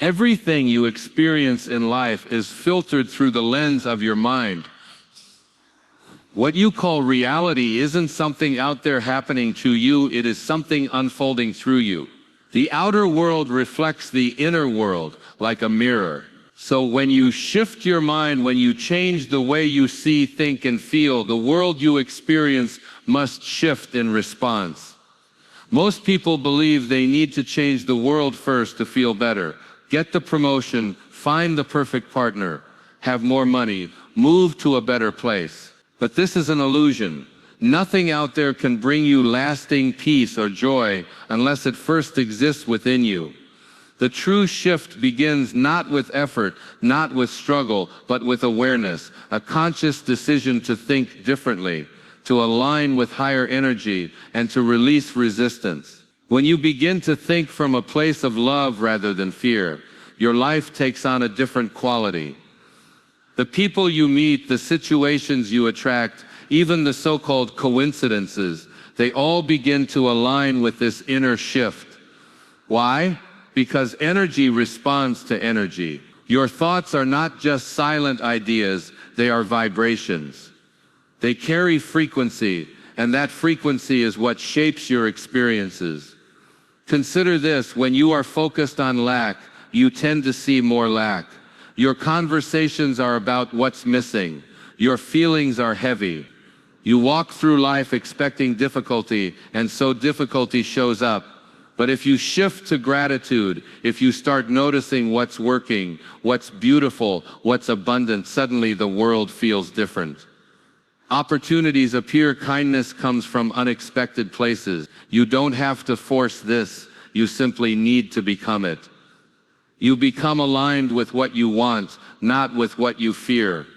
Everything you experience in life is filtered through the lens of your mind. What you call reality isn't something out there happening to you, it is something unfolding through you. The outer world reflects the inner world like a mirror. So when you shift your mind, when you change the way you see, think, and feel, the world you experience must shift in response. Most people believe they need to change the world first to feel better. Get the promotion, find the perfect partner, have more money, move to a better place. But this is an illusion. Nothing out there can bring you lasting peace or joy unless it first exists within you. The true shift begins not with effort, not with struggle, but with awareness, a conscious decision to think differently, to align with higher energy, and to release resistance. When you begin to think from a place of love rather than fear, your life takes on a different quality. The people you meet, the situations you attract, even the so-called coincidences, they all begin to align with this inner shift. Why? Because energy responds to energy. Your thoughts are not just silent ideas, they are vibrations. They carry frequency, and that frequency is what shapes your experiences. Consider this: when you are focused on lack, you tend to see more lack. Your conversations are about what's missing. Your feelings are heavy. You walk through life expecting difficulty, and so difficulty shows up. But if you shift to gratitude, if you start noticing what's working, what's beautiful, what's abundant, suddenly the world feels different. Opportunities appear, kindness comes from unexpected places. You don't have to force this, you simply need to become it. You become aligned with what you want, not with what you fear.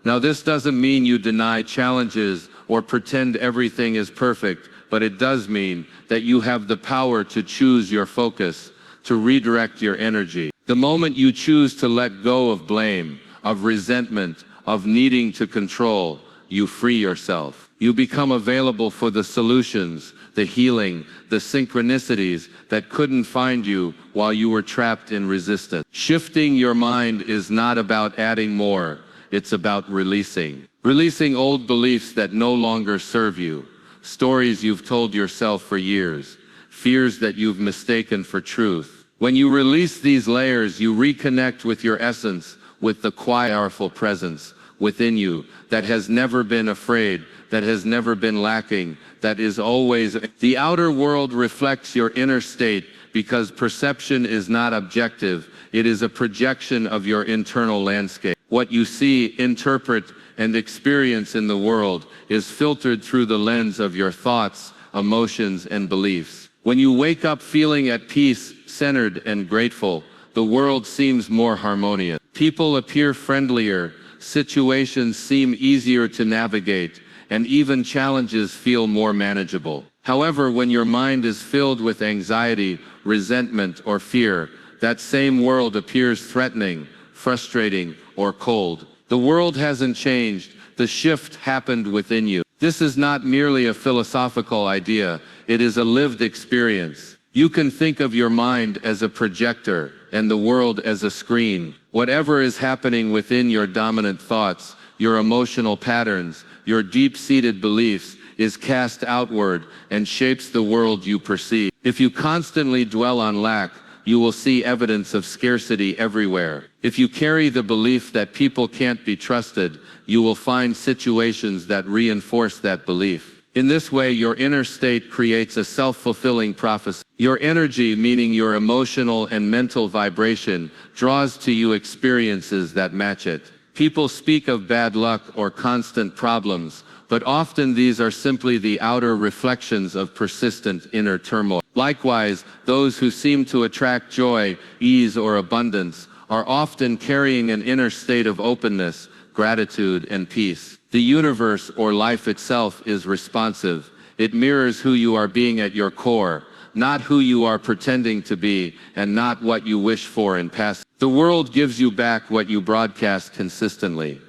Now, this doesn't mean you deny challenges or pretend everything is perfect, but it does mean that you have the power to choose your focus, to redirect your energy. The moment you choose to let go of blame, of resentment, of needing to control, you free yourself. You become available for the solutions, the healing, the synchronicities that couldn't find you while you were trapped in resistance. Shifting your mind is not about adding more, it's about releasing. Releasing old beliefs that no longer serve you, stories you've told yourself for years, fears that you've mistaken for truth. When you release these layers, you reconnect with your essence, with the quiet, powerful presence within you that has never been afraid, that has never been lacking, that is always. The outer world reflects your inner state because perception is not objective, it is a projection of your internal landscape. What you see, interpret, and experience in the world is filtered through the lens of your thoughts, emotions, and beliefs. When you wake up feeling at peace, centered, and grateful, the world seems more harmonious. People appear friendlier, situations seem easier to navigate, and even challenges feel more manageable. However, when your mind is filled with anxiety, resentment, or fear, that same world appears threatening, frustrating, or cold. The world hasn't changed, the shift happened within you. This is not merely a philosophical idea, it is a lived experience. You can think of your mind as a projector and the world as a screen. Whatever is happening within your dominant thoughts, your emotional patterns, your deep-seated beliefs, is cast outward and shapes the world you perceive. If you constantly dwell on lack, you will see evidence of scarcity everywhere. If you carry the belief that people can't be trusted, you will find situations that reinforce that belief. In this way, your inner state creates a self-fulfilling prophecy. Your energy, meaning your emotional and mental vibration, draws to you experiences that match it. People speak of bad luck or constant problems, but often these are simply the outer reflections of persistent inner turmoil. Likewise, those who seem to attract joy, ease, or abundance are often carrying an inner state of openness, gratitude, and peace. The universe or life itself is responsive. It mirrors who you are being at your core, not who you are pretending to be, and not what you wish for in past. The world gives you back what you broadcast consistently.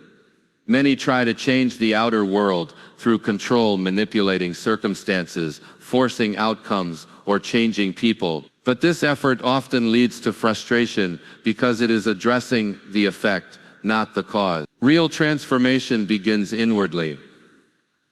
Many try to change the outer world through control, manipulating circumstances, forcing outcomes, or changing people. But this effort often leads to frustration because it is addressing the effect, not the cause. Real transformation begins inwardly.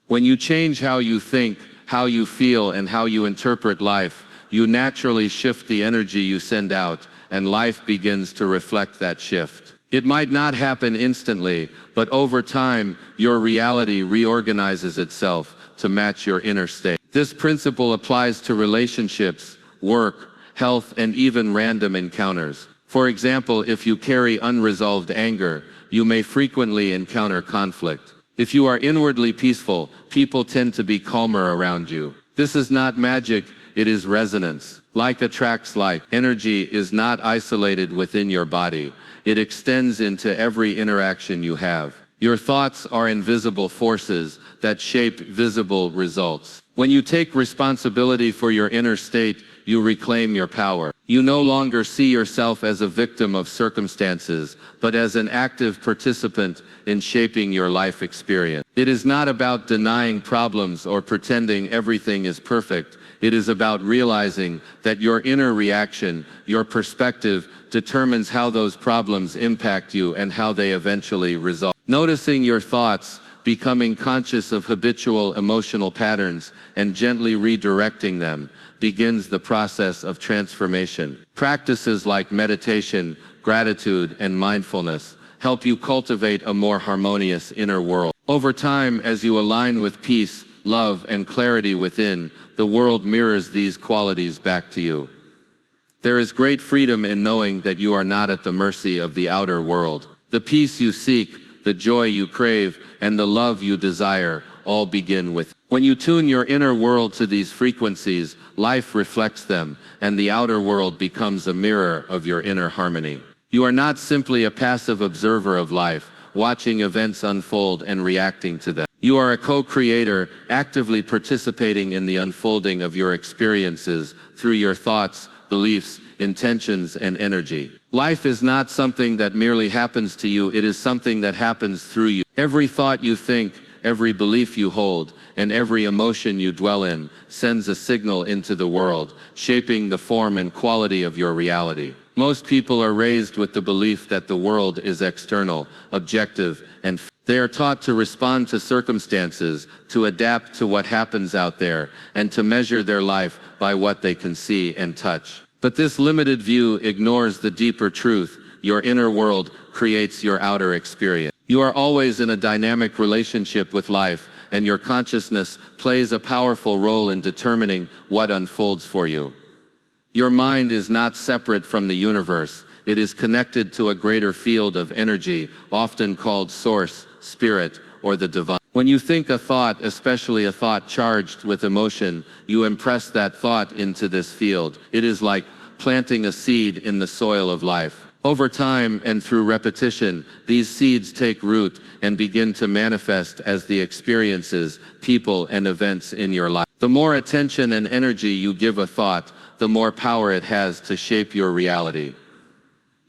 When you change how you think, how you feel, and how you interpret life, you naturally shift the energy you send out, and life begins to reflect that shift. It might not happen instantly, but over time, your reality reorganizes itself to match your inner state. This principle applies to relationships, work, health, and even random encounters. For example, if you carry unresolved anger, you may frequently encounter conflict. If you are inwardly peaceful, people tend to be calmer around you. This is not magic, it is resonance. Like attracts like, energy is not isolated within your body. It extends into every interaction you have. Your thoughts are invisible forces that shape visible results. When you take responsibility for your inner state, you reclaim your power. You no longer see yourself as a victim of circumstances, but as an active participant in shaping your life experience. It is not about denying problems or pretending everything is perfect. It is about realizing that your inner reaction, your perspective, determines how those problems impact you and how they eventually resolve. Noticing your thoughts, becoming conscious of habitual emotional patterns, and gently redirecting them begins the process of transformation. Practices like meditation, gratitude, and mindfulness help you cultivate a more harmonious inner world. Over time, as you align with peace, love, and clarity within, the world mirrors these qualities back to you. There is great freedom in knowing that you are not at the mercy of the outer world. The peace you seek, the joy you crave, and the love you desire all begin with. When you tune your inner world to these frequencies, life reflects them, and the outer world becomes a mirror of your inner harmony. You are not simply a passive observer of life, watching events unfold and reacting to them. You are a co-creator, actively participating in the unfolding of your experiences through your thoughts, beliefs, intentions, and energy. Life is not something that merely happens to you, it is something that happens through you. Every thought you think, every belief you hold, and every emotion you dwell in sends a signal into the world, shaping the form and quality of your reality. Most people are raised with the belief that the world is external, objective, and they are taught to respond to circumstances, to adapt to what happens out there, and to measure their life by what they can see and touch. But this limited view ignores the deeper truth. Your inner world creates your outer experience. You are always in a dynamic relationship with life, and your consciousness plays a powerful role in determining what unfolds for you. Your mind is not separate from the universe. It is connected to a greater field of energy, often called source, spirit, or the divine. When you think a thought, especially a thought charged with emotion, you impress that thought into this field. It is like planting a seed in the soil of life. Over time and through repetition, these seeds take root and begin to manifest as the experiences, people, and events in your life. The more attention and energy you give a thought, the more power it has to shape your reality.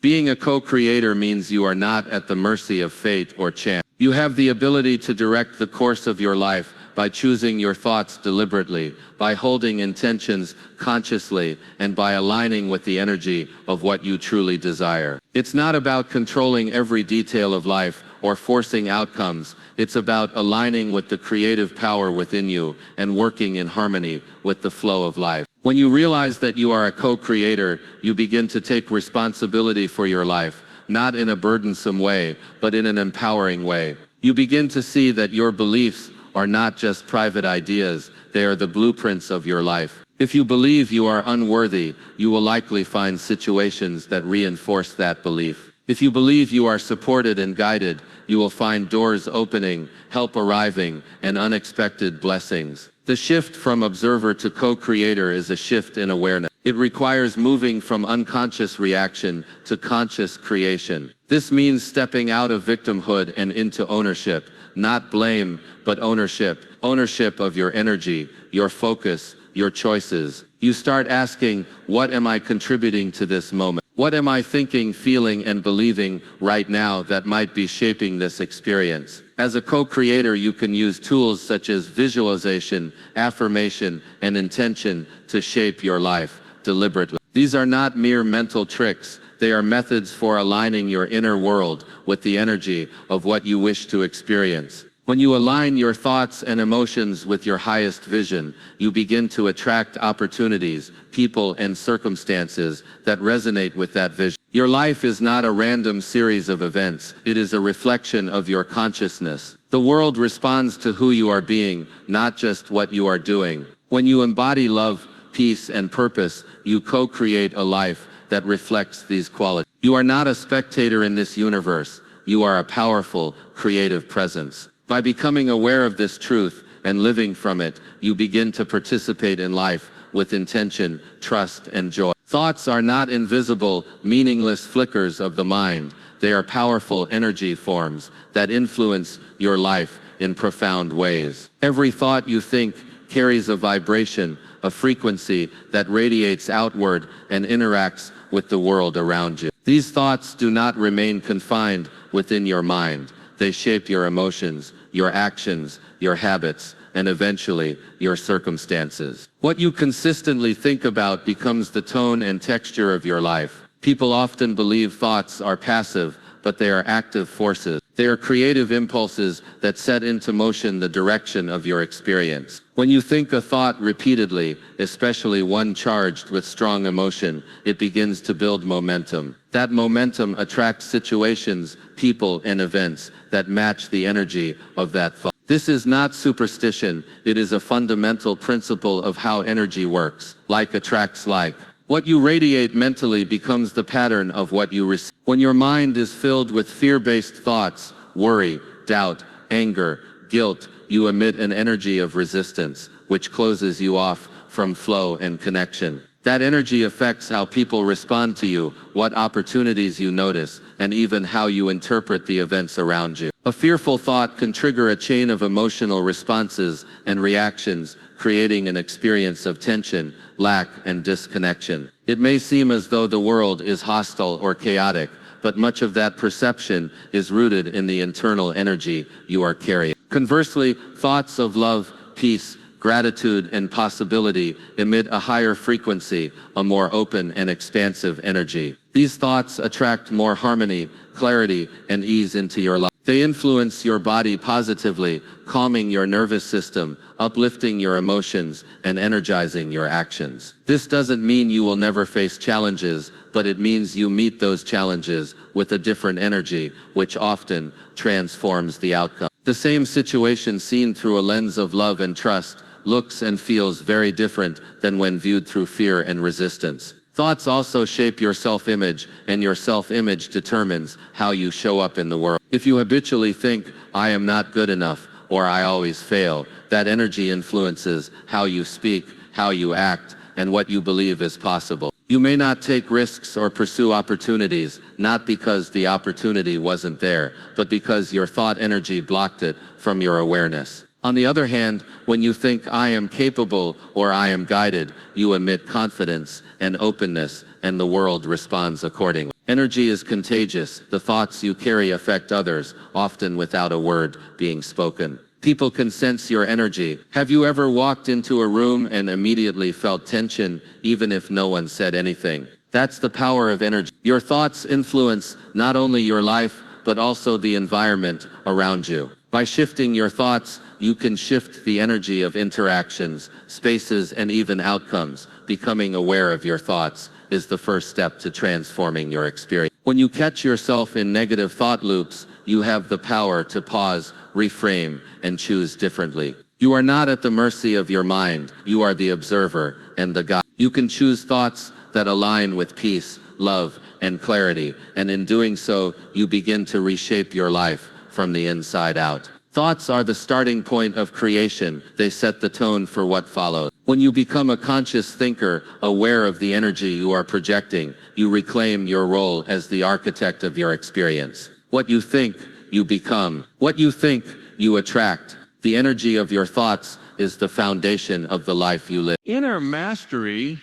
Being a co-creator means you are not at the mercy of fate or chance. You have the ability to direct the course of your life by choosing your thoughts deliberately, by holding intentions consciously, and by aligning with the energy of what you truly desire. It's not about controlling every detail of life or forcing outcomes. It's about aligning with the creative power within you and working in harmony with the flow of life. When you realize that you are a co-creator, you begin to take responsibility for your life, not in a burdensome way, but in an empowering way. You begin to see that your beliefs are not just private ideas, they are the blueprints of your life. If you believe you are unworthy, you will likely find situations that reinforce that belief. If you believe you are supported and guided, you will find doors opening, help arriving, and unexpected blessings. The shift from observer to co-creator is a shift in awareness. It requires moving from unconscious reaction to conscious creation. This means stepping out of victimhood and into ownership, not blame, but ownership. Ownership of your energy, your focus, your choices. You start asking, what am I contributing to this moment? What am I thinking, feeling, and believing right now that might be shaping this experience? As a co-creator, you can use tools such as visualization, affirmation, and intention to shape your life deliberately. These are not mere mental tricks, they are methods for aligning your inner world with the energy of what you wish to experience. When you align your thoughts and emotions with your highest vision, you begin to attract opportunities, people, and circumstances that resonate with that vision. Your life is not a random series of events, it is a reflection of your consciousness. The world responds to who you are being, not just what you are doing. When you embody love, peace, and purpose, you co-create a life that reflects these qualities. You are not a spectator in this universe, you are a powerful, creative presence. By becoming aware of this truth and living from it, you begin to participate in life with intention, trust, and joy. Thoughts are not invisible, meaningless flickers of the mind. They are powerful energy forms that influence your life in profound ways. Every thought you think carries a vibration, a frequency that radiates outward and interacts with the world around you. These thoughts do not remain confined within your mind. They shape your emotions, your actions, your habits, and eventually, your circumstances. What you consistently think about becomes the tone and texture of your life. People often believe thoughts are passive, but they are active forces. They are creative impulses that set into motion the direction of your experience. When you think a thought repeatedly, especially one charged with strong emotion, it begins to build momentum. That momentum attracts situations, people, and events that match the energy of that thought. This is not superstition, it is a fundamental principle of how energy works. Like attracts like. What you radiate mentally becomes the pattern of what you receive. When your mind is filled with fear-based thoughts, worry, doubt, anger, guilt, you emit an energy of resistance, which closes you off from flow and connection. That energy affects how people respond to you, what opportunities you notice, and even how you interpret the events around you. A fearful thought can trigger a chain of emotional responses and reactions, creating an experience of tension, lack, and disconnection. It may seem as though the world is hostile or chaotic, but much of that perception is rooted in the internal energy you are carrying. Conversely, thoughts of love, peace, gratitude, and possibility emit a higher frequency, a more open and expansive energy. These thoughts attract more harmony, clarity, and ease into your life. They influence your body positively, calming your nervous system, uplifting your emotions, and energizing your actions. This doesn't mean you will never face challenges, but it means you meet those challenges with a different energy, which often transforms the outcome. The same situation seen through a lens of love and trust looks and feels very different than when viewed through fear and resistance. Thoughts also shape your self-image, and your self-image determines how you show up in the world. If you habitually think, "I am not good enough," or "I always fail," that energy influences how you speak, how you act, and what you believe is possible. You may not take risks or pursue opportunities, not because the opportunity wasn't there, but because your thought energy blocked it from your awareness. On the other hand, when you think "I am capable" or "I am guided," you emit confidence and openness, and the world responds accordingly. Energy is contagious. The thoughts you carry affect others, often without a word being spoken. People can sense your energy. Have you ever walked into a room and immediately felt tension, even if no one said anything? That's the power of energy. Your thoughts influence not only your life, but also the environment around you. By shifting your thoughts, you can shift the energy of interactions, spaces, and even outcomes. Becoming aware of your thoughts is the first step to transforming your experience. When you catch yourself in negative thought loops, you have the power to pause, reframe, and choose differently. You are not at the mercy of your mind. You are the observer and the guide. You can choose thoughts that align with peace, love, and clarity, and in doing so, you begin to reshape your life from the inside out. Thoughts are the starting point of creation. They set the tone for what follows. When you become a conscious thinker, aware of the energy you are projecting, you reclaim your role as the architect of your experience. What you think, you become. What you think, you attract. The energy of your thoughts is the foundation of the life you live. Inner mastery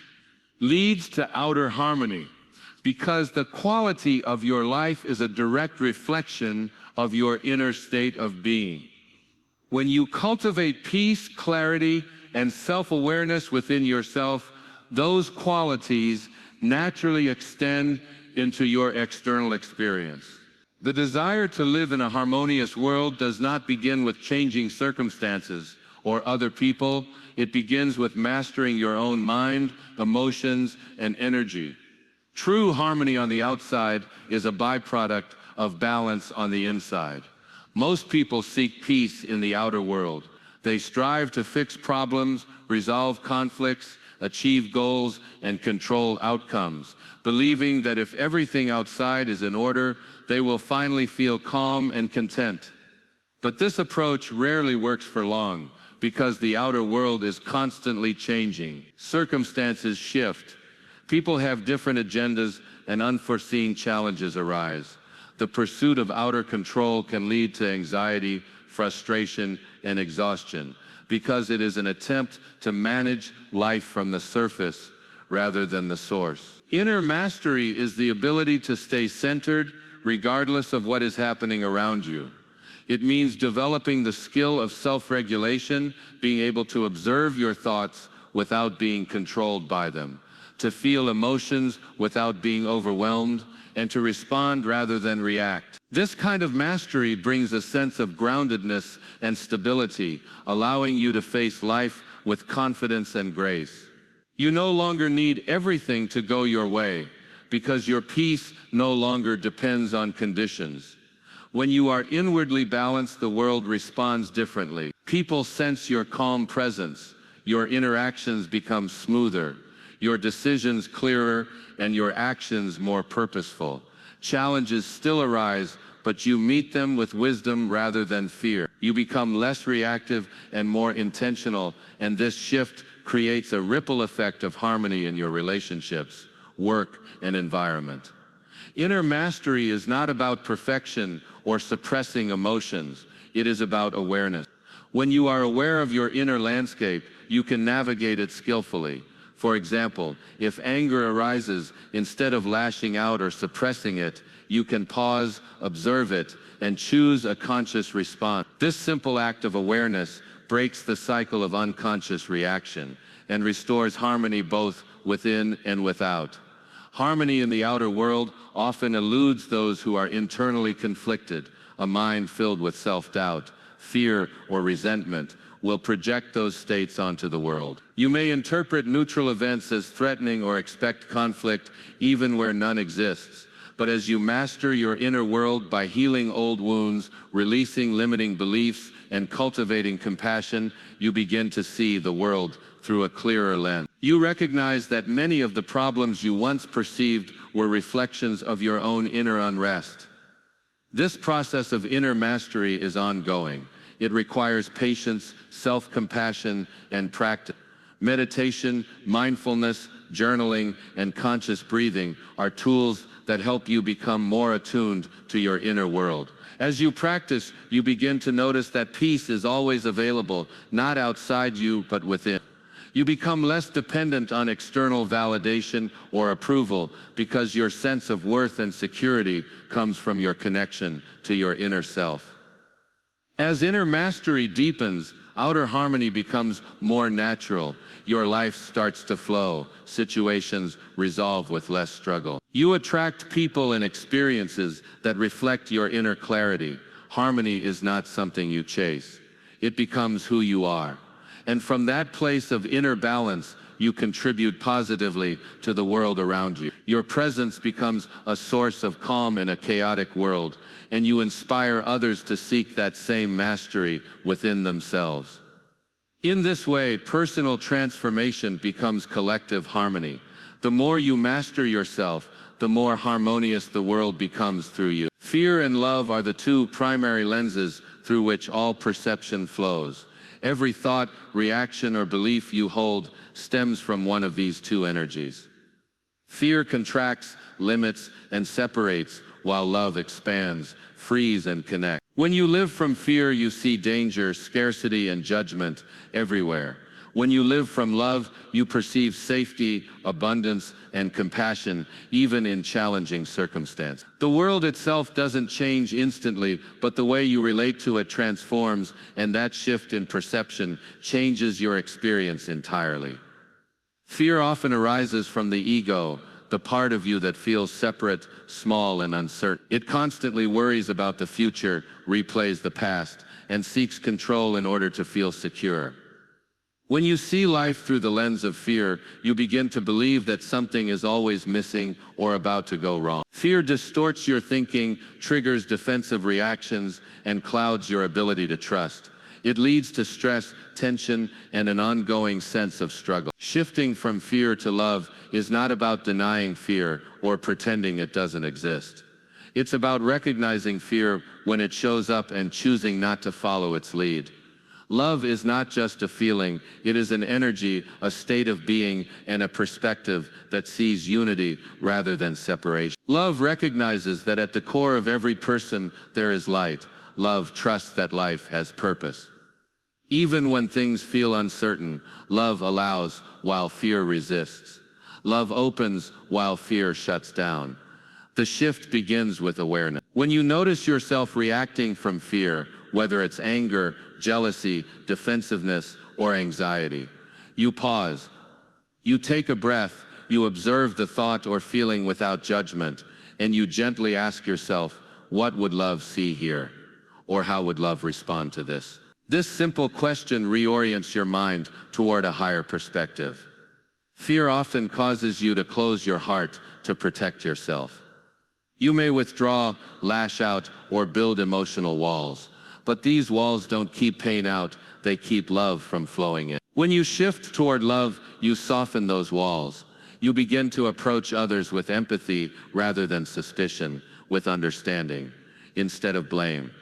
leads to outer harmony, because the quality of your life is a direct reflection of your inner state of being. When you cultivate peace, clarity, and self-awareness within yourself, those qualities naturally extend into your external experience. The desire to live in a harmonious world does not begin with changing circumstances or other people. It begins with mastering your own mind, emotions, and energy. True harmony on the outside is a byproduct of balance on the inside. Most people seek peace in the outer world. They strive to fix problems, resolve conflicts, achieve goals, and control outcomes, believing that if everything outside is in order, they will finally feel calm and content. But this approach rarely works for long, because the outer world is constantly changing. Circumstances shift. People have different agendas, and unforeseen challenges arise. The pursuit of outer control can lead to anxiety, frustration, and exhaustion, because it is an attempt to manage life from the surface rather than the source. Inner mastery is the ability to stay centered regardless of what is happening around you. It means developing the skill of self-regulation, being able to observe your thoughts without being controlled by them, to feel emotions without being overwhelmed, and to respond rather than react. This kind of mastery brings a sense of groundedness and stability, allowing you to face life with confidence and grace. You no longer need everything to go your way, because your peace no longer depends on conditions. When you are inwardly balanced, the world responds differently. People sense your calm presence, your interactions become smoother, your decisions clearer, and your actions more purposeful. Challenges still arise, but you meet them with wisdom rather than fear. You become less reactive and more intentional, and this shift creates a ripple effect of harmony in your relationships, work, and environment. Inner mastery is not about perfection or suppressing emotions. It is about awareness. When you are aware of your inner landscape, you can navigate it skillfully. For example, if anger arises, instead of lashing out or suppressing it, you can pause, observe it, and choose a conscious response. This simple act of awareness breaks the cycle of unconscious reaction and restores harmony both within and without. Harmony in the outer world often eludes those who are internally conflicted. A mind filled with self-doubt, fear, or resentment will project those states onto the world. You may interpret neutral events as threatening or expect conflict even where none exists. But as you master your inner world by healing old wounds, releasing limiting beliefs, and cultivating compassion, you begin to see the world through a clearer lens. You recognize that many of the problems you once perceived were reflections of your own inner unrest. This process of inner mastery is ongoing. It requires patience, self-compassion, and practice. Meditation, mindfulness, journaling, and conscious breathing are tools that help you become more attuned to your inner world. As you practice, you begin to notice that peace is always available, not outside you, but within. You become less dependent on external validation or approval because your sense of worth and security comes from your connection to your inner self. As inner mastery deepens, outer harmony becomes more natural. Your life starts to flow, situations resolve with less struggle. You attract people and experiences that reflect your inner clarity. Harmony is not something you chase. It becomes who you are. And from that place of inner balance, you contribute positively to the world around you. Your presence becomes a source of calm in a chaotic world, and you inspire others to seek that same mastery within themselves. In this way, personal transformation becomes collective harmony. The more you master yourself, the more harmonious the world becomes through you. Fear and love are the two primary lenses through which all perception flows. Every thought, reaction, or belief you hold stems from one of these two energies. Fear contracts, limits, and separates, while love expands, frees, and connects. When you live from fear, you see danger, scarcity, and judgment everywhere. When you live from love, you perceive safety, abundance, and compassion, even in challenging circumstances. The world itself doesn't change instantly, but the way you relate to it transforms, and that shift in perception changes your experience entirely. Fear often arises from the ego, the part of you that feels separate, small, and uncertain. It constantly worries about the future, replays the past, and seeks control in order to feel secure. When you see life through the lens of fear, you begin to believe that something is always missing or about to go wrong. Fear distorts your thinking, triggers defensive reactions, and clouds your ability to trust. It leads to stress, tension, and an ongoing sense of struggle. Shifting from fear to love is not about denying fear or pretending it doesn't exist. It's about recognizing fear when it shows up and choosing not to follow its lead. Love is not just a feeling, it is an energy, a state of being, and a perspective that sees unity rather than separation. Love recognizes that at the core of every person there is light. Love trusts that life has purpose. Even when things feel uncertain, love allows while fear resists. Love opens while fear shuts down. The shift begins with awareness. When you notice yourself reacting from fear, whether it's anger, jealousy, defensiveness, or anxiety, you pause. You take a breath, you observe the thought or feeling without judgment, and you gently ask yourself, what would love see here? Or how would love respond to this? This simple question reorients your mind toward a higher perspective. Fear often causes you to close your heart to protect yourself. You may withdraw, lash out, or build emotional walls. But these walls don't keep pain out, they keep love from flowing in. When you shift toward love, you soften those walls. You begin to approach others with empathy rather than suspicion, with understanding, instead of blame.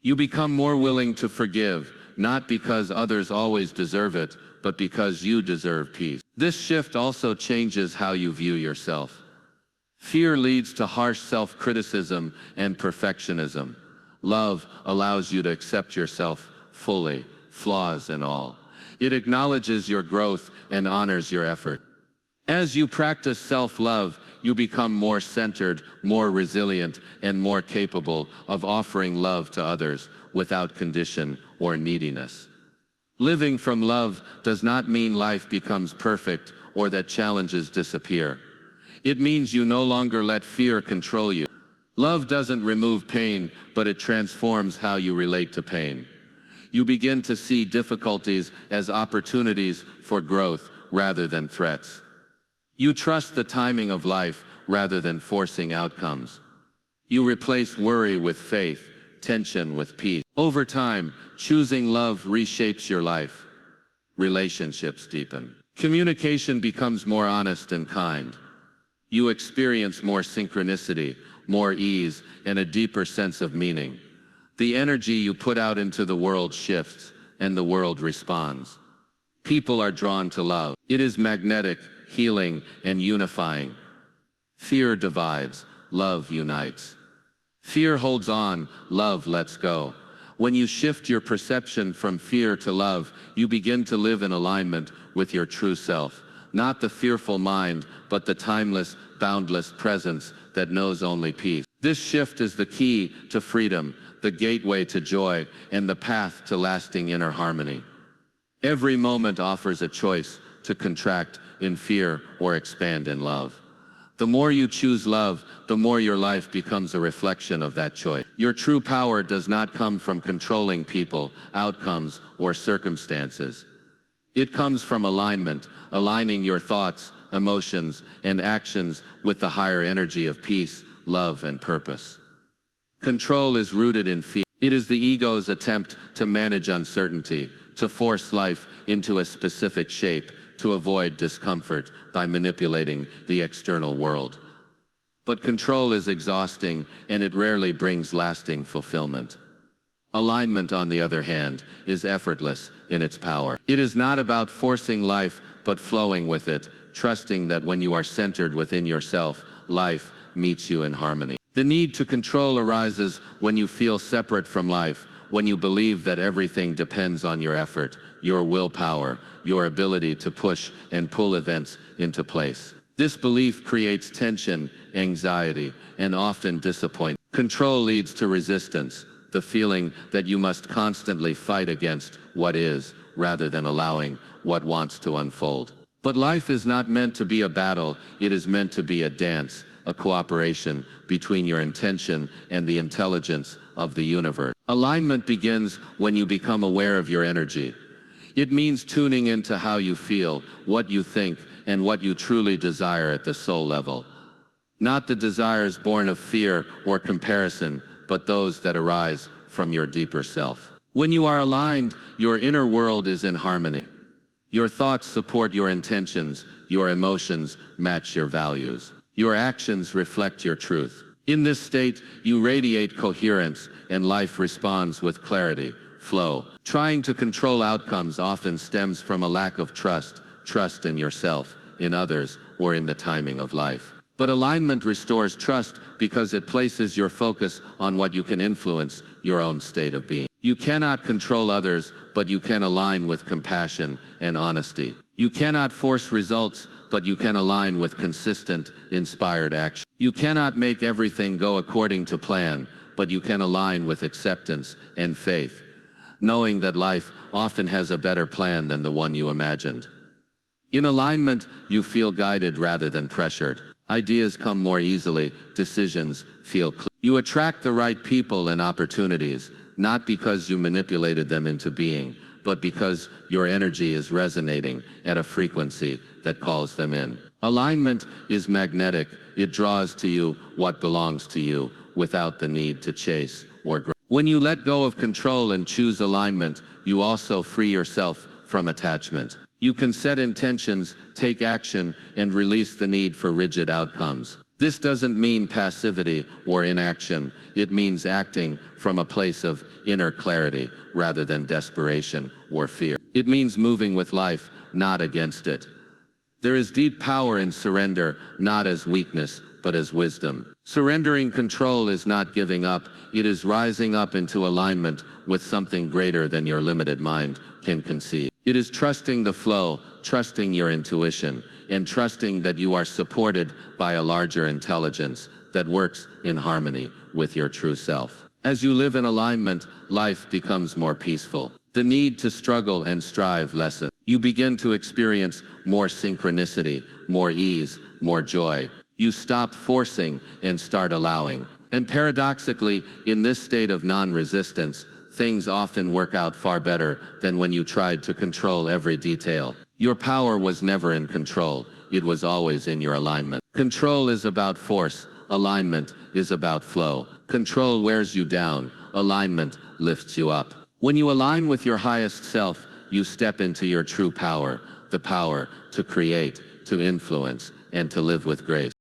You become more willing to forgive, not because others always deserve it, but because you deserve peace. This shift also changes how you view yourself. Fear leads to harsh self-criticism and perfectionism. Love allows you to accept yourself fully, flaws and all. It acknowledges your growth and honors your effort. As you practice self-love, you become more centered, more resilient, and more capable of offering love to others without condition or neediness. Living from love does not mean life becomes perfect or that challenges disappear. It means you no longer let fear control you. Love doesn't remove pain, but it transforms how you relate to pain. You begin to see difficulties as opportunities for growth rather than threats. You trust the timing of life rather than forcing outcomes. You replace worry with faith, tension with peace. Over time, choosing love reshapes your life. Relationships deepen. Communication becomes more honest and kind. You experience more synchronicity, more ease, and a deeper sense of meaning. The energy you put out into the world shifts, and the world responds. People are drawn to love. It is magnetic, healing, and unifying. Fear divides, love unites. Fear holds on, love lets go. When you shift your perception from fear to love, you begin to live in alignment with your true self. Not the fearful mind, but the timeless, boundless presence that knows only peace. This shift is the key to freedom, the gateway to joy, and the path to lasting inner harmony. Every moment offers a choice to contract in fear or expand in love. The more you choose love, the more your life becomes a reflection of that choice. Your true power does not come from controlling people, outcomes, or circumstances. It comes from alignment, aligning your thoughts, emotions, and actions with the higher energy of peace, love, and purpose. Control is rooted in fear. It is the ego's attempt to manage uncertainty, to force life into a specific shape, to avoid discomfort by manipulating the external world. But control is exhausting, and it rarely brings lasting fulfillment. Alignment, on the other hand, is effortless in its power. It is not about forcing life, but flowing with it, trusting that when you are centered within yourself, life meets you in harmony. The need to control arises when you feel separate from life, when you believe that everything depends on your effort, your willpower, your ability to push and pull events into place. This belief creates tension, anxiety, and often disappointment. Control leads to resistance, the feeling that you must constantly fight against what is, rather than allowing what wants to unfold. But life is not meant to be a battle, it is meant to be a dance, a cooperation between your intention and the intelligence of the universe. Alignment begins when you become aware of your energy. It means tuning into how you feel, what you think, and what you truly desire at the soul level. Not the desires born of fear or comparison, but those that arise from your deeper self. When you are aligned, your inner world is in harmony. Your thoughts support your intentions, your emotions match your values. Your actions reflect your truth. In this state, you radiate coherence, and life responds with clarity, flow. Trying to control outcomes often stems from a lack of trust in yourself, in others, or in the timing of life. But alignment restores trust because it places your focus on what you can influence, your own state of being. You cannot control others, but you can align with compassion and honesty. You cannot force results, but you can align with consistent, inspired action. You cannot make everything go according to plan, but you can align with acceptance and faith, knowing that life often has a better plan than the one you imagined. In alignment, you feel guided rather than pressured. Ideas come more easily, decisions feel clear. You attract the right people and opportunities, not because you manipulated them into being, but because your energy is resonating at a frequency that calls them in. Alignment is magnetic. It draws to you what belongs to you without the need to chase or grow. When you let go of control and choose alignment, you also free yourself from attachment. You can set intentions, take action, and release the need for rigid outcomes. This doesn't mean passivity or inaction. It means acting from a place of inner clarity rather than desperation or fear. It means moving with life, not against it. There is deep power in surrender, not as weakness, but as wisdom. Surrendering control is not giving up, it is rising up into alignment with something greater than your limited mind can conceive. It is trusting the flow, trusting your intuition, and trusting that you are supported by a larger intelligence that works in harmony with your true self. As you live in alignment, life becomes more peaceful. The need to struggle and strive lessens. You begin to experience more synchronicity, more ease, more joy. You stop forcing and start allowing. And paradoxically, in this state of non-resistance, things often work out far better than when you tried to control every detail. Your power was never in control, it was always in your alignment. Control is about force, alignment is about flow. Control wears you down, alignment lifts you up. When you align with your highest self, you step into your true power, the power to create, to influence, and to live with grace.